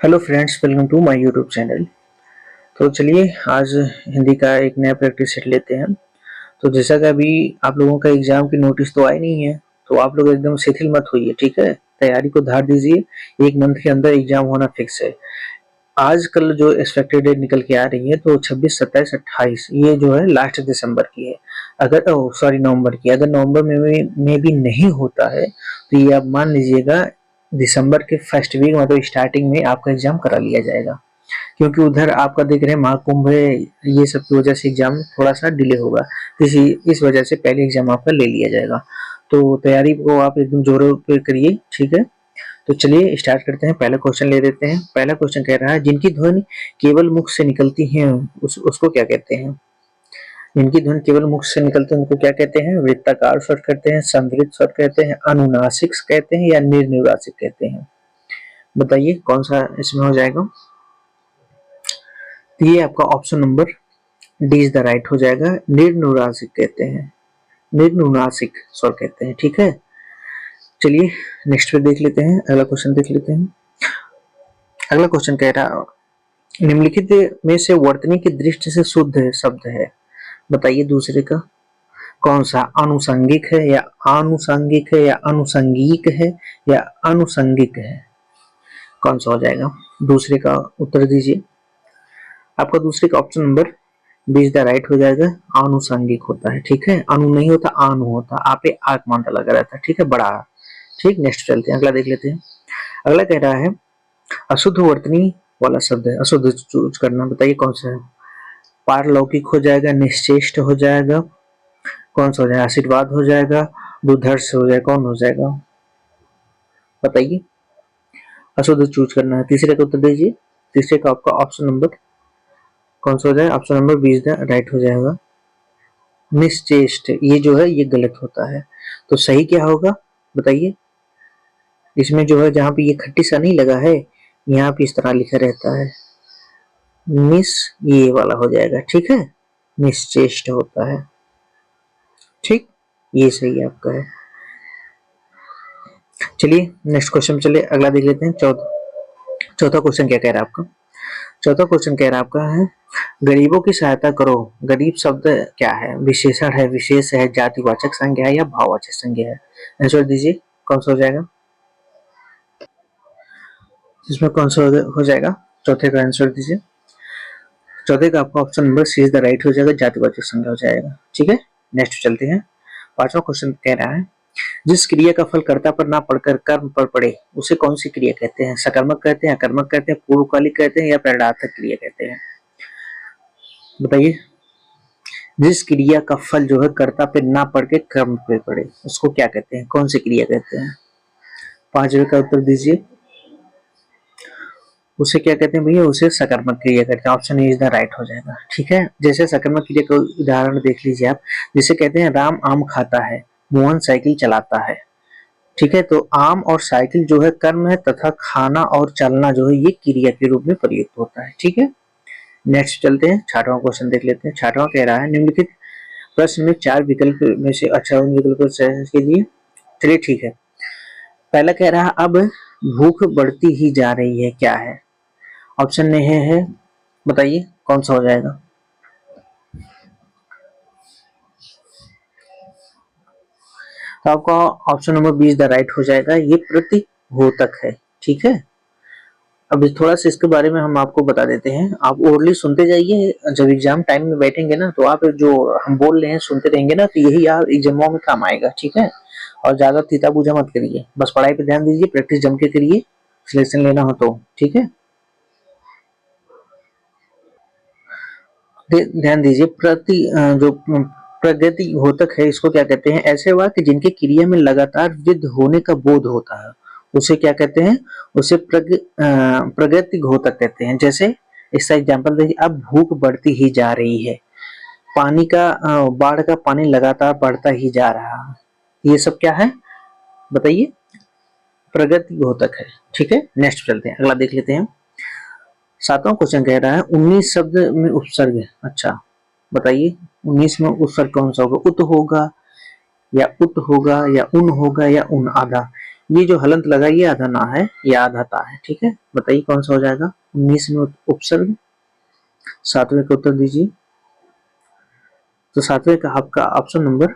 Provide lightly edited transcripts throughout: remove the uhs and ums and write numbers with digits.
Hello friends, welcome to my YouTube channel. तो चलिए आज हिंदी का एक नया प्रैक्टिस सेट लेते हैं। तो जैसा कि अभी आप लोगों का एग्जाम की नोटिस तो आई नहीं है, तो आप लोग एकदम शिथिल मत होइए, ठीक है। तैयारी को धार दीजिए, एक मंथ के अंदर एग्जाम होना फिक्स है। आजकल जो एक्सपेक्टेड डेट निकल के आ रही है तो 26, 27, 28 ये जो है लास्ट दिसंबर की है। अगर सॉरी नवंबर की, अगर नवंबर में भी नहीं होता है तो ये आप मान लीजिएगा दिसंबर के फर्स्ट वीक मतलब स्टार्टिंग में आपका एग्जाम करा लिया जाएगा। क्योंकि उधर आपका देख रहे हैं महाकुंभ है, ये सब की वजह से एग्जाम थोड़ा सा डिले होगा। इस वजह से पहले एग्जाम आपका ले लिया जाएगा। तो तैयारी को आप एकदम जोरों पे करिए, ठीक है। तो चलिए स्टार्ट करते हैं, पहला क्वेश्चन ले लेते हैं। पहला क्वेश्चन कह रहा है जिनकी ध्वनि केवल मुख से निकलती है उसको क्या कहते हैं। जिनकी ध्वनि केवल मुख से निकलती है उनको क्या कहते हैं। वृत्ताकार स्वर कहते हैं, संवृत स्वर कहते हैं, अनुनासिक कहते हैं या निर्निवासिक कहते हैं। बताइए कौन सा इसमें हो जाएगा। तो ये आपका option number D is the right हो जाएगा। निर्नुनासिक कहते हैं, निर्नुनासिक स्वर कहते हैं, ठीक है। चलिए नेक्स्ट पे देख लेते हैं, अगला क्वेश्चन देख लेते हैं। अगला क्वेश्चन कह रहा निम्नलिखित में से वर्तनी की दृष्टि से शुद्ध शब्द है। बताइए दूसरे का कौन सा। अनुसंगिक है या आनुषंगिक है या अनुसंगीक है या अनुसंगिक है, कौन सा हो जाएगा। दूसरे का उत्तर दीजिए। आपका दूसरे का option number B is the right हो जाएगा। आनुषंगिक होता है, ठीक है। अनु नहीं होता, आनु होता। आपे आक मानता लगा रहता है, ठीक है, बड़ा। ठीक, नेक्स्ट चलते हैं, अगला देख लेते हैं। अगला कह रहा है अशुद्ध वर्तनी वाला शब्द है, अशुद्ध चूज करना। बताइए कौन सा है। पारलौकिक हो जाएगा, निश्चेष्ट हो जाएगा, कौन सा हो जाएगा। आशीर्वाद हो जाएगा, दुधर्ष हो जाएगा, कौन हो जाएगा बताइए। अशुद्ध चूज करना है। तीसरे का उत्तर दीजिए। तीसरे का आपका ऑप्शन नंबर कौन सा हो जाएगा। Option number B is the right हो जाएगा। निश्चेष्ट ये जो है ये गलत होता है, तो सही क्या होगा बताइए। इसमें जो है जहां पे ये खट्टी सा नहीं लगा है, यहाँ पे इस तरह लिखा रहता है निस, ये वाला हो जाएगा, ठीक है। निश्चेष्ट होता है, ठीक, ये सही है आपका है। चलिए नेक्स्ट क्वेश्चन चले, अगला देख लेते हैं। चौथा क्वेश्चन क्या कह रहा है आपका। चौथा क्वेश्चन कह रहा है आपका है गरीबों की सहायता करो। गरीब शब्द क्या है। विशेषण है, विशेष है, जातिवाचक संज्ञा है या भाववाचक संज्ञा है। आंसर दीजिए कौन सा हो जाएगा। इसमें कौन सा हो जाएगा। चौथे का आंसर दीजिए। चौथे का आपका option number C is the right हो जाएगा, जातिवाचक संज्ञा हो जाएगा, ठीक है। नेक्स्ट चलते हैं। पांचवा क्वेश्चन कह रहा है जिस क्रिया का फल कर्ता पर ना पड़कर कर्म पर पड़े उसे कौन सी क्रिया कहते हैं। सकर्मक कहते हैं, अकर्मक कहते हैं, पूर्वकालिक कहते हैं या प्रेरणार्थक क्रिया कहते हैं। बताइए। जिस क्रिया का फल जो है कर्ता पे ना पड़ के कर्म पे पड़े उसको क्या कहते हैं, कौन सी क्रिया कहते हैं। पांचवे का उत्तर दीजिए। उसे क्या कहते हैं भैया, उसे सकर्मक क्रिया कहते हैं। Option A is the right हो जाएगा, ठीक है। जैसे सकर्मक क्रिया का उदाहरण देख लीजिए आप, जिसे कहते हैं राम आम खाता है, मोहन साइकिल चलाता है, ठीक है। तो आम और साइकिल जो है कर्म है तथा खाना और चलना जो है ये क्रिया के रूप में प्रयुक्त होता है, ठीक है। नेक्स्ट चलते हैं, छठवां क्वेश्चन देख लेते हैं। छठवां कह रहा है निम्नलिखित प्रश्न में चार विकल्प में से अच्छा उन विकल्पों कीजिए। चलिए ठीक है। पहला कह रहा है अब भूख बढ़ती ही जा रही है, क्या है। ऑप्शन में है बताइए कौन सा हो जाएगा। तो आपका option number B is the right हो जाएगा, ये प्रतिघोतक है, ठीक है। अब थोड़ा सा इसके बारे में हम आपको बता देते हैं, आप ओरली सुनते जाइए। जब एग्जाम टाइम में बैठेंगे ना तो आप जो हम बोल रहे हैं सुनते रहेंगे ना, तो यही आप एग्जामों में काम आएगा, ठीक है। और ज्यादा थीता पूजा मत करिए, बस पढ़ाई पे ध्यान दीजिए, प्रैक्टिस जम के करिए, सिलेक्शन लेना हो तो, ठीक है। ध्यान दीजिए। जो प्रगति घोतक है इसको क्या कहते हैं। ऐसे वाक्य जिनके क्रिया में लगातार वृद्धि होने का बोध होता है उसे क्या कहते हैं, उसे प्रगति घोतक कहते हैं। जैसे इसका एग्जांपल देखिए, अब भूख बढ़ती ही जा रही है, पानी का बाढ़ का पानी लगातार बढ़ता ही जा रहा है, ये सब क्या है बताइए, प्रगति घोतक है, ठीक है। नेक्स्ट चलते हैं, अगला देख लेते हैं। सातवां क्वेश्चन कह रहा है 19 शब्द में उपसर्ग है। अच्छा बताइए 19 में उपसर्ग कौन सा होगा। उत होगा या उत होगा या उन होगा या उन आधा। ये जो हलंत लगा ये आधा ना है, ये आधा ता है, ठीक है। बताइए कौन सा हो जाएगा। 19 में उपसर्ग, सातवें का उत्तर दीजिए। तो सातवें का आपका option number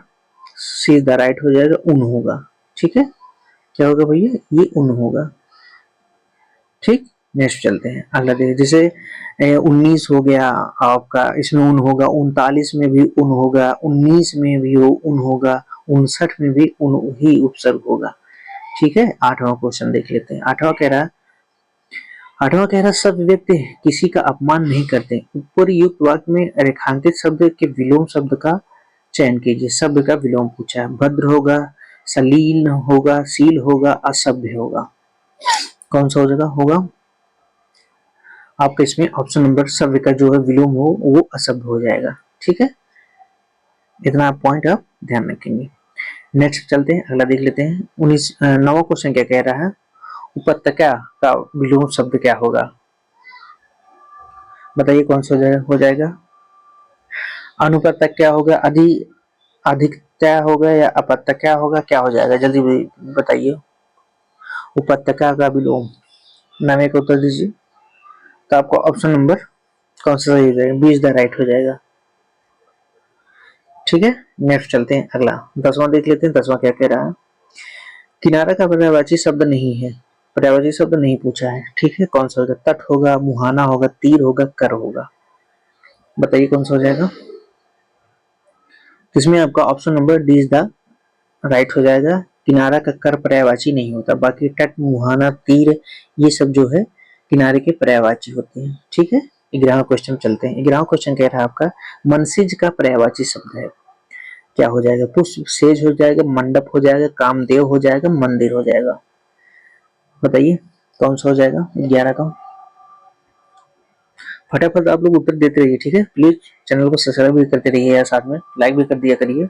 see the right हो जाएगा, उन होगा, ठीक है। क्या होगा भैया, ये उन होगा, ठीक। नेक्स्ट चलते हैं अगला देखिए, जैसे 19 हो गया आपका, इसमें उन होगा, 39 में भी उन होगा, 19 में भी उन होगा, 59 में भी उन ही उपसर्ग होगा, ठीक है। आठवां क्वेश्चन देख लेते हैं। आठवां कह रहा सब व्यक्ति किसी का अपमान नहीं करते। उपयुक्त वाक्य में रेखांकित शब्द के विलोम शब्द का चयन कीजिए। शब्द का विलोम पूछा है। भद्र होगा, सलील होगा, शील होगा, असभ्य होगा। कौन सा हो जाएगा होगा आपका इसमें ऑप्शन नंबर सभ्य का जो है विलोम हो वो असभ्य हो जाएगा, ठीक है। इतना पॉइंट आप ध्यान रखेंगे। नेक्स्ट चलते हैं अगला देख लेते हैं। 9वां क्वेश्चन क्या कह रहा है, उपत्यका का विलोम शब्द क्या होगा। बताइए कौन सा हो जाएगा। अनुपत्यका क्या होगा, अधिकता होगा या अपत्यका होगा, क्या हो जाएगा जल्दी बताइए। उपत्यका का विलोम, नाम एक उत्तर दीजिए। तो आपको ऑप्शन नंबर कौन सा सही हो जाएगा, 20 द राइट हो जाएगा, ठीक है। नेक्स्ट चलते हैं अगला 10वां देख लेते हैं। 10वां क्या कह रहा है, किनारा का पर्यायवाची शब्द नहीं है। पर्यायवाची शब्द नहीं पूछा है, ठीक है। कौन सा होगा, तट होगा, मुहाना होगा, तीर होगा, कर होगा। बताइए कौन सा हो जाएगा। इसमें आपका option number D is the right हो जाएगा। किनारा का कर पर्यायवाची नहीं होता, बाकी तट, मुहाना, तीर ये सब जो है किनारे के पर्यायवाची होते हैं, ठीक है। 11वां क्वेश्चन चलते हैं। 11वां क्वेश्चन कह रहा है आपका मनसिज का पर्यायवाची शब्द है, क्या हो जाएगा। पुष्प, सेज हो जाएगा, मंडप हो जाएगा, कामदेव हो जाएगा, मंदिर हो जाएगा। बताइए कौन सा हो जाएगा 11 का। फटाफट आप लोग उत्तर देते रहिए, ठीक है। प्लीज चैनल को सब्सक्राइब भी करते रहिए या साथ में लाइक भी कर दिया करिए।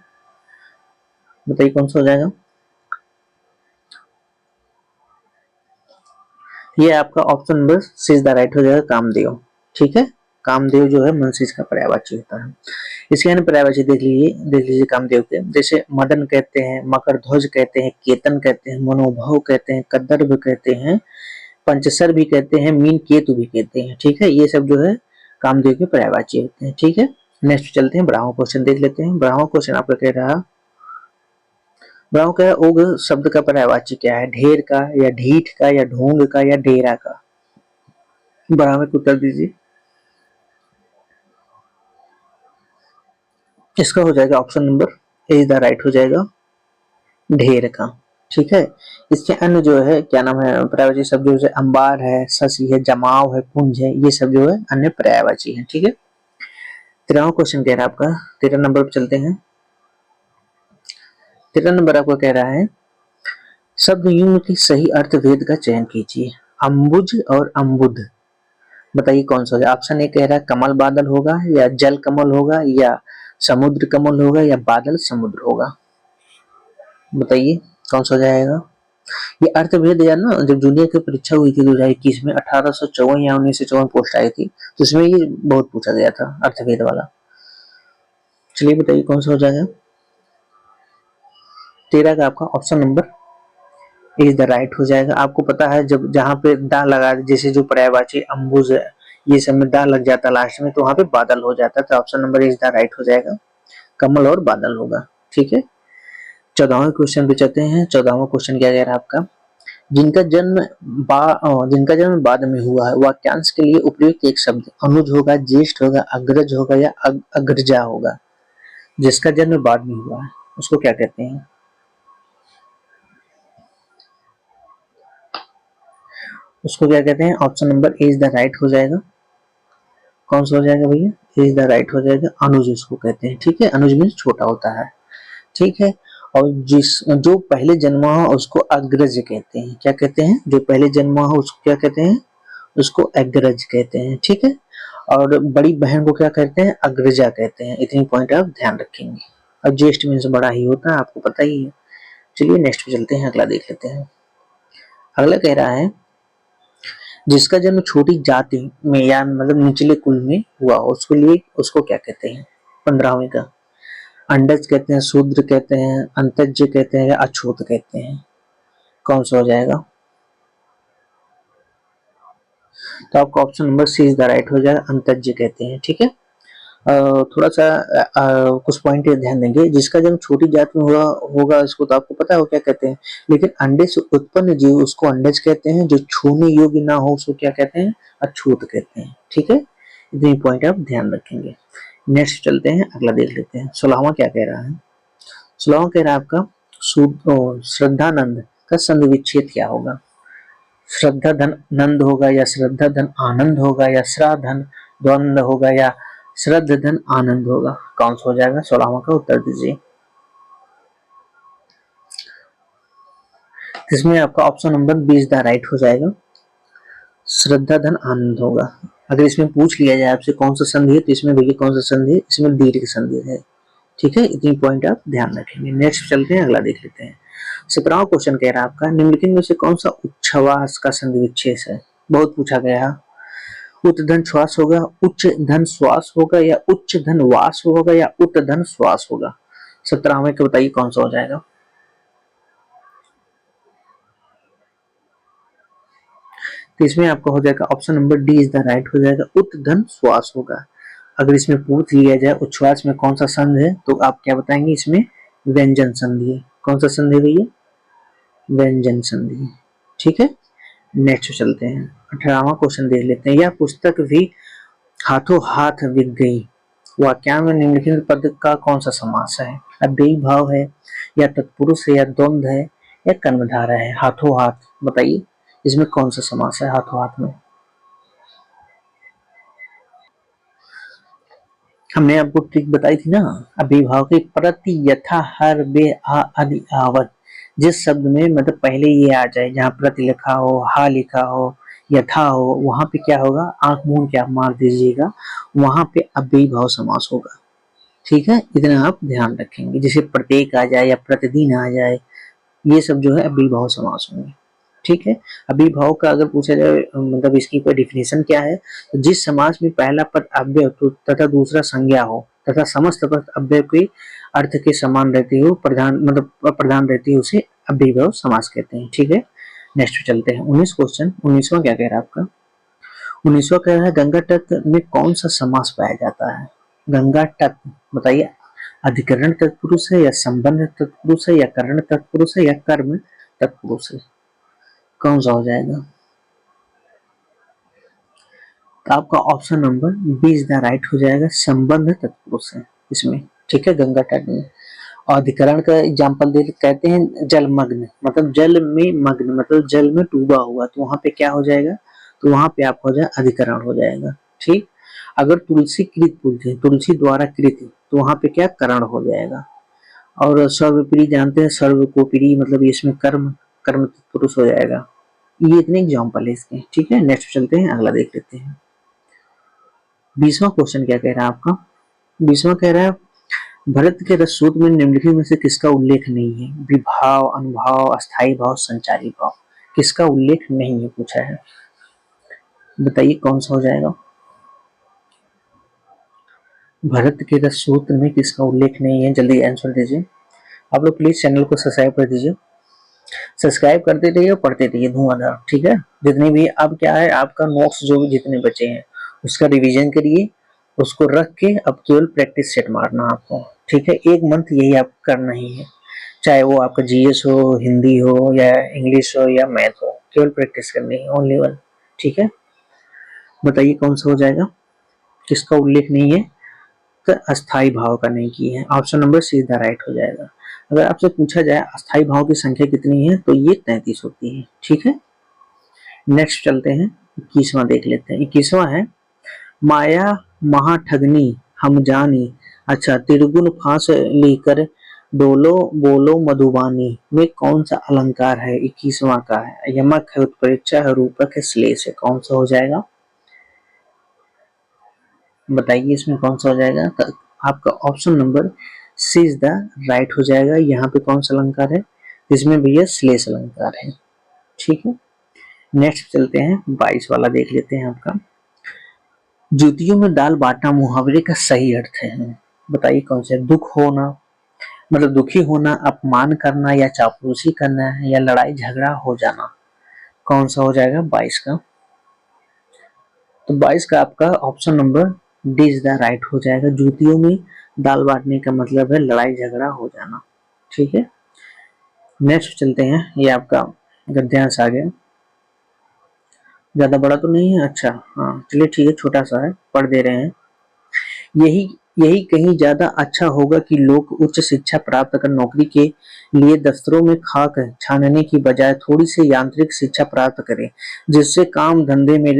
बताइए कौन सा हो जाएगा। ये आपका option number see the right हो जाएगा, कामदेव, ठीक है। कामदेव जो है मनसीज का पर्यायवाची होता है। इसके अन्य पर्यायवाची देख लीजिए कामदेव के, जैसे मदन कहते हैं, मकर ध्वज कहते हैं, केतन कहते हैं, मनोभाव कहते हैं, कदर्भ कहते हैं, पंचसर भी कहते हैं, मीन केतु भी कहते हैं, ठीक है। ये सब जो है कामदेव के पर्यायवाची होते हैं, ठीक है। नेक्स्ट चलते हैं, 12वां क्वेश्चन देख लेते हैं। 12वां क्वेश्चन आपका कह रहा, ब्राह्मण का उग शब्द का पर्यायवाची क्या है, ढेर का या ढीठ का या ढोंग का या डेरा का। ब्राह्मण को उत्तर दीजिए। इसका हो जाएगा option number A the right हो जाएगा, ढेर का, ठीक है। इसके अन्य जो है क्या नाम है पर्यायवाची शब्द जैसे अंबार है, शशि है, जमाव है, पुंज है, ये सब जो है अन्य पर्यायवाची है, ठीक है। 13वां क्वेश्चन कह रहा है आपका, 13 नंबर पर चलते हैं। 13 नंबर आपको कह रहा है शब्द युग्म की सही अर्थ भेद का चयन कीजिए। अम्बुज और अम्बुद। बताइए कौन सा होगा। ऑप्शन ए कह रहा है कमल बादल होगा, या जल कमल होगा, या समुद्र कमल होगा, या बादल समुद्र होगा। बताइए कौन सा हो जाएगा। ये अर्थभेद यार ना, जब जूनियर की परीक्षा हुई थी 2021 में 1854 या 1954 पोस्ट आई थी, तो उसमें ये बहुत पूछा गया था अर्थभेद वाला। चलिए बताइए कौन सा हो जाएगा। 13 का आपका option number is the right हो जाएगा। आपको पता है जब जहाँ पे दा लगा, जैसे जो पर्यायवाची अम्बुज है ये सब में दा लग जाता लास्ट में, तो वहां पे बादल हो जाता है। तो option number is the right हो जाएगा, कमल और बादल होगा, ठीक है। 14वें क्वेश्चन पे चलते हैं। 14वां क्वेश्चन क्या कह रहा है आपका, जिनका जन्म बाद में हुआ है वाक्यांश के लिए उपयुक्त एक शब्द अनुज होगा, ज्येष्ठ होगा, अग्रज होगा, या अग्रजा होगा। जिसका जन्म बाद में हुआ है उसको क्या कहते हैं। उसको क्या कहते हैं, option number A is the right हो जाएगा। कौन सा हो जाएगा भैया, ए इज द राइट हो जाएगा, अनुज उसको कहते हैं, ठीक है। अनुज में छोटा होता है, ठीक है। और जो पहले जन्मा हो उसको अग्रज कहते हैं। क्या कहते हैं, जो पहले जन्मा हो उसको क्या कहते हैं, उसको अग्रज कहते हैं, ठीक है। और बड़ी बहन को क्या कहते हैं, अग्रजा कहते हैं। इतनी पॉइंट आप ध्यान रखेंगे। और ज्येष्ठ मीन्स बड़ा ही होता है, आपको पता ही है। चलिए नेक्स्ट पे चलते हैं, अगला देख लेते हैं। अगला कह रहा है जिसका जन्म छोटी जाति में या मतलब निचले कुल में हुआ उसको लिए उसको क्या कहते हैं। 15वें का अंडज कहते हैं, शूद्र कहते हैं, अंतज्य कहते हैं, या अछूत कहते हैं। कौन सा हो जाएगा? तो आपका option number C is the right हो जाएगा, अंतज्य कहते हैं। ठीक है, थोड़ा सा कुछ पॉइंट ध्यान देंगे। जिसका जन्म छोटी जात में हुआ होगा इसको तो आपको पता है वो क्या कहते हैं, लेकिन अंडे से उत्पन्न जीव उसको अंडज कहते हैं। जो छूने योग्य ना हो उसको क्या कहते हैं? अछूत कहते हैं। ठीक है, इतनी पॉइंट आप ध्यान रखेंगे। नेक्स्ट चलते हैं, अगला देख लेते हैं। 16वां क्या कह रहा है? 16वां कह रहा है आपका श्रद्धानंद का संधि विच्छेद क्या होगा? श्रद्धा धन नंद होगा, या श्रद्धा धन आनंद होगा, या श्राधन द्वंद होगा, या श्रद्ध धन आनंद होगा? कौन सा हो जाएगा? 16वां का उत्तर दीजिए। इसमें आपका ऑप्शन नंबर 20 द राइट हो जाएगा, श्रद्धा धन आनंद होगा। अगर इसमें पूछ लिया जाए आपसे कौन सा संधि है, तो इसमें देखिए कौन सा संधि है, इसमें दीर्घ संधि है। ठीक है, इतनी पॉइंट आप ध्यान रखेंगे। नेक्स्ट चलते हैं, अगला देख लेते हैं। 17वां क्वेश्चन कह रहा है आपका निम्नलिखित में से कौन सा उच्छ्वास का संधि विच्छेद है? बहुत पूछा गया। उच्च धन श्वास होगा, उच्च धन श्वास होगा, या उच्च धन वास होगा, या उच्च धन श्वास होगा? 17वें को बताइए कौन सा हो जाएगा? तो इसमें आपका हो जाएगा option number D is the right हो जाएगा, उच्च धन श्वास होगा। अगर इसमें पूछ लिया जाए उच्छ्वास में कौन सा संधि है, तो आप क्या बताएंगे? इसमें व्यंजन संधि है। कौन सा संधि है भैया? व्यंजन संधि। ठीक है, नेक्स्ट चलते हैं। 18वां क्वेश्चन देख लेते हैं। यह पुस्तक भी हाथों हाथ बिक गई, वाक्यांश में निम्नलिखित पद का कौन सा समास है? अव्ययी भाव है, या तत्पुरुष है, या द्वंद्व है, या कर्मधारय है? हाथों हाथ बताइए, इसमें कौन सा समास है हाथों हाथ में? हमने आपको ट्रिक बताई थी ना, अभिभाव के प्रति यथा हर बे आ आदि आवत। जिस शब्द में मतलब पहले ये आ जाए, जहाँ प्रति लिखा हो, हा लिखा हो, यथा हो, वहां पे क्या होगा? आंख मूंद के आप मार दीजिएगा, वहां पे अव्ययी भाव समास होगा। ठीक है, इतना आप ध्यान रखेंगे। जैसे प्रत्येक आ जाए या प्रतिदिन आ जाए, ये सब जो है अव्ययीभाव समास होंगे। ठीक है, अव्ययीभाव का अगर पूछा जाए मतलब इसकी कोई डिफिनेशन क्या है, तो जिस समास में पहला पद अव्यय तथा दूसरा संज्ञा हो तथा समस्त पद अव्यय के अर्थ के समान रहती हो, प्रधान मतलब प्रधान रहती है, उसे अव्ययीभाव समास कहते हैं। ठीक है, नेक्स्ट चलते हैं। 19 क्वेश्चन। 19वां क्या कह रहा है आपका? 19वां कह रहा है गंगा तट में कौन सा समास पाया जाता है? गंगा तट बताइए, अधिकरण तत्पुरुष है, या संबंध तत्पुरुष है, या करण तत्पुरुष है, या कर्म तत्पुरुष है? कौन सा हो जाएगा? तो आपका ऑप्शन नंबर 20 द राइट हो जाएगा, संबंध तत्पुरुष है इसमें। ठीक है, गंगा तट में। और अधिकरण का एग्जाम्पल दे कहते हैं जलमग्न, मतलब जल में मग्न, मतलब जल में डूबा हुआ, तो वहां पे क्या हो जाएगा? तो वहां पे आपका हो जाए अधिकरण हो जाएगा। ठीक, अगर तुलसी कृत बोलते हैं, तुलसी द्वारा कृत, तो वहां पे क्या? करण हो जाएगा। और सर्वप्रिय जानते हैं, सर्व को प्रिय, मतलब इसमें कर्म कर्म पुरुष हो जाएगा। ये इतने एग्जाम्पल है इसके। ठीक है, नेक्स्ट चलते हैं, अगला देख लेते हैं। 20वां क्वेश्चन क्या कह रहा है आपका? 20वां कह रहा है भरत के रससूत्र में निम्नलिखित में से किसका उल्लेख नहीं है? विभाव, अनुभाव, अस्थायी भाव, संचारी भाव, किसका उल्लेख नहीं है पूछा है? बताइए कौन सा हो जाएगा? भरत के रससूत्र में किसका उल्लेख नहीं है? जल्दी आंसर दीजिए। आप लोग प्लीज चैनल को सब्सक्राइब कर दीजिए, सब्सक्राइब करते रहिए, पढ़ते रहिए धुआंधार। ठीक है, जितनी भी अब क्या है आपका नोट्स जो भी जितने बचे हैं उसका रिवीजन करिए, उसको रख के अब केवल प्रैक्टिस सेट मारना आपको। ठीक है, एक मंथ यही आप करना ही है, चाहे वो आपका जीएस हो, हिंदी हो, या इंग्लिश हो, या मैथ हो, केवल प्रैक्टिस करनी है, ओनली वन। ठीक है, बताइए कौन सा हो जाएगा? किसका उल्लेख नहीं है? तो अस्थाई भाव का नहीं की है। ऑप्शन नंबर सीधा राइट हो जाएगा। अगर आपसे पूछा जाए अस्थाई भाव की संख्या कितनी है, तो ये 33 होती है। ठीक है, नेक्स्ट चलते हैं, 21वां देख लेते हैं। 21वां है माया महाठगनी हम जानी, अच्छा त्रिगुण फांस लेकर डोलो बोलो मधुबानी में कौन सा अलंकार है? 21वां का है, यमक है, उत्प्रेक्षा है, रूपक है, श्लेष है? कौन सा हो जाएगा? बताइए इसमें कौन सा हो जाएगा? तो आपका option number C is the right हो जाएगा। यहाँ पे कौन सा अलंकार है? इसमें भैया श्लेष अलंकार है। ठीक है, नेक्स्ट चलते हैं, 22 वाला देख लेते हैं आपका। जूतियों में दाल बांटना मुहावरे का सही अर्थ है, बताइए कौन सा? दुख होना, मतलब दुखी होना, अपमान करना या चापलूसी करना है या लड़ाई झगड़ा हो जाना। कौन सा हो जाएगा 22 का? तो 22 का आपका option number D is the right हो जाएगा। जूतियों में दाल बांटने का मतलब है लड़ाई झगड़ा हो जाना। ठीक है, नेक्स्ट चलते हैं। ये आपका गद्यांश आ गया, ज्यादा बड़ा तो नहीं है। अच्छा हाँ चलिए ठीक है, छोटा सा है, पढ़ दे रहे हैं। यही यही कहीं ज्यादा अच्छा होगा कि लोग उच्च शिक्षा प्राप्त कर नौकरी के लिए दफ्तरों में खाक छानने की बजाय थोड़ी सी यांत्रिक शिक्षा प्राप्त करें, जिससे काम धंधे में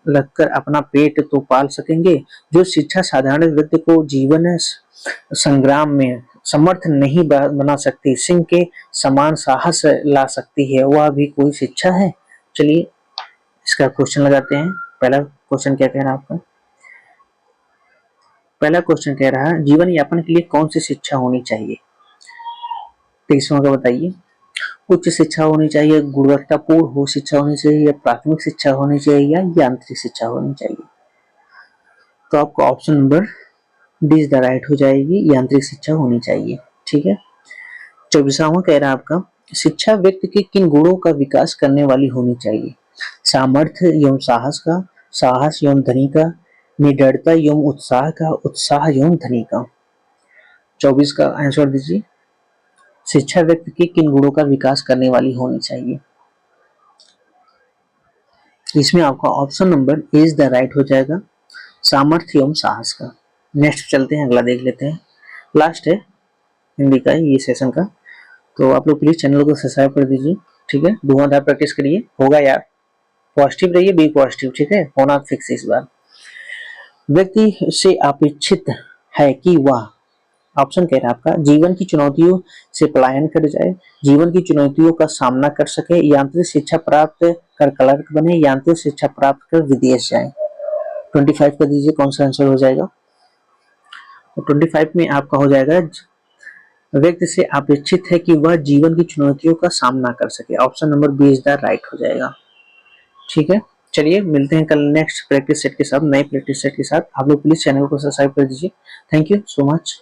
लगकर अपना पेट तो पाल सकेंगे। जो शिक्षा साधारण व्यक्ति को जीवन संग्राम में समर्थ नहीं बना सकती, सिंह के समान साहस ला सकती है, वह भी कोई शिक्षा है। चलिए इसका क्वेश्चन लगाते हैं। पहला क्वेश्चन क्या कह रहा है आपका? पहला क्वेश्चन कह रहा है जीवन यापन के लिए कौन सी शिक्षा होनी चाहिए? 23वां का बताइए। उच्च शिक्षा होनी चाहिए, गुणवत्तापूर्ण हो शिक्षा होनी चाहिए, या प्राथमिक शिक्षा होनी चाहिए, या यांत्रिक शिक्षा होनी चाहिए? तो आपका option number D is the right हो जाएगी, यांत्रिक शिक्षा होनी चाहिए। ठीक है, 24वां कह रहा है आपका शिक्षा व्यक्ति के किन गुणों का विकास करने वाली होनी चाहिए? सामर्थ्य एवं साहस का, साहस एवं धनी का, निडरता एवं उत्साह का, उत्साह एवं धनी का। 24 का आंसर दीजिए। शिक्षा व्यक्ति के किन गुणों का विकास करने वाली होनी चाहिए? इसमें आपका option number A is the right हो जाएगा, सामर्थ्य एवं साहस का। नेक्स्ट चलते हैं, अगला देख लेते हैं, लास्ट है हिंदी का ये सेशन का। तो आप लोग प्लीज चैनल को सब्सक्राइब कर दीजिए। ठीक है, धुआंधार प्रैक्टिस करिए, होगा यार। पॉजिटिव रहिए, बी पॉजिटिव। ठीक है, होना फिक्स इस बार। व्यक्ति से अपेक्षित है कि वह, ऑप्शन कह रहा है आपका, जीवन की चुनौतियों से पलायन कर जाए, जीवन की चुनौतियों का सामना कर सके, यांत्रिक शिक्षा प्राप्त कर क्लर्क बने, यांत्रिक शिक्षा प्राप्त कर विदेश जाए। 25 का दीजिए, कौन सा आंसर हो जाएगा? 25 में आपका हो जाएगा व्यक्ति से अपेक्षित है कि वह जीवन की चुनौतियों का सामना कर सके। Option number B is the right हो जाएगा। ठीक है, चलिए मिलते हैं कल नेक्स्ट प्रैक्टिस सेट के साथ, नए प्रैक्टिस सेट के साथ। आप लोग प्लीज चैनल को सब्सक्राइब कर दीजिए। Thank you so much.